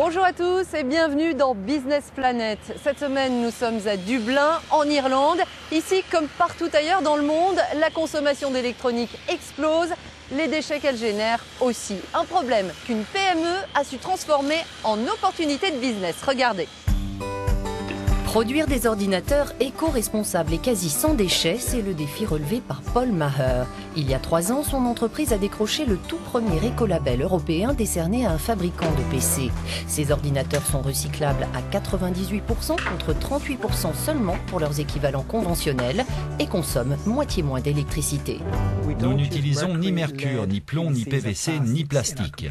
Bonjour à tous et bienvenue dans Business Planet. Cette semaine, nous sommes à Dublin, en Irlande. Ici, comme partout ailleurs dans le monde, la consommation d'électronique explose, les déchets qu'elle génère aussi. Un problème qu'une PME a su transformer en opportunité de business. Regardez. Produire des ordinateurs éco-responsables et quasi sans déchets, c'est le défi relevé par Paul Maher. Il y a 3 ans, son entreprise a décroché le tout premier écolabel européen décerné à un fabricant de PC. Ces ordinateurs sont recyclables à 98% contre 38% seulement pour leurs équivalents conventionnels et consomment moitié moins d'électricité. Nous n'utilisons ni mercure, ni plomb, ni PVC, ni plastique.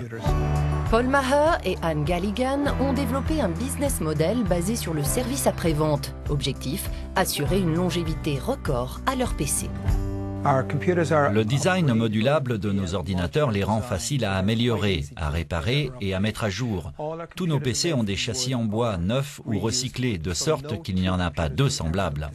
Paul Maher et Anne Galligan ont développé un business model basé sur le service après-vente. Objectif, assurer une longévité record à leur PC. Le design modulable de nos ordinateurs les rend faciles à améliorer, à réparer et à mettre à jour. Tous nos PC ont des châssis en bois neufs ou recyclés, de sorte qu'il n'y en a pas deux semblables.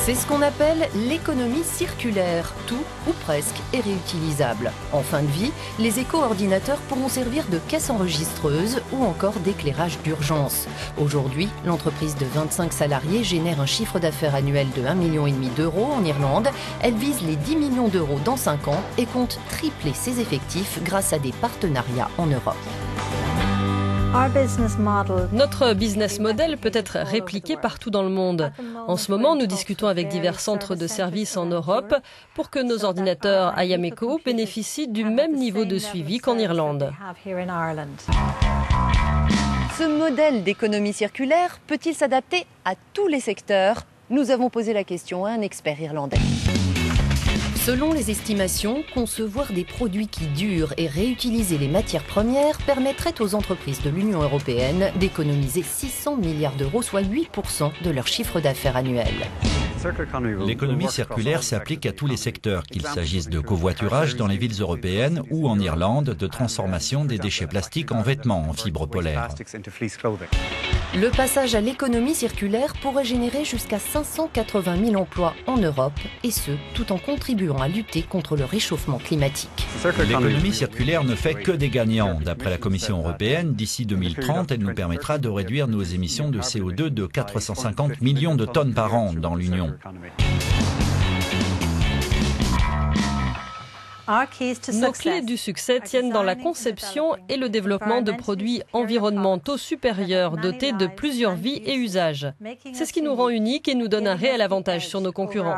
C'est ce qu'on appelle l'économie circulaire. Tout, ou presque, est réutilisable. En fin de vie, les éco-ordinateurs pourront servir de caisse enregistreuse ou encore d'éclairage d'urgence. Aujourd'hui, l'entreprise de 25 salariés génère un chiffre d'affaires annuel de 1,5 million d'euros en Irlande. Elle vise les 10 millions d'euros dans 5 ans et compte tripler ses effectifs grâce à des partenariats en Europe. Notre business model peut être répliqué partout dans le monde. En ce moment, nous discutons avec divers centres de services en Europe pour que nos ordinateurs IAMECO bénéficient du même niveau de suivi qu'en Irlande. Ce modèle d'économie circulaire peut-il s'adapter à tous les secteurs? Nous avons posé la question à un expert irlandais. Selon les estimations, concevoir des produits qui durent et réutiliser les matières premières permettrait aux entreprises de l'Union européenne d'économiser 600 milliards d'euros, soit 8% de leur chiffre d'affaires annuel. L'économie circulaire s'applique à tous les secteurs, qu'il s'agisse de covoiturage dans les villes européennes ou en Irlande, de transformation des déchets plastiques en vêtements en fibre polaire. Le passage à l'économie circulaire pourrait générer jusqu'à 580 000 emplois en Europe, et ce, tout en contribuant à lutter contre le réchauffement climatique. L'économie circulaire ne fait que des gagnants. D'après la Commission européenne, d'ici 2030, elle nous permettra de réduire nos émissions de CO2 de 450 millions de tonnes par an dans l'Union. Nos clés du succès tiennent dans la conception et le développement de produits environnementaux supérieurs dotés de plusieurs vies et usages. C'est ce qui nous rend uniques et nous donne un réel avantage sur nos concurrents.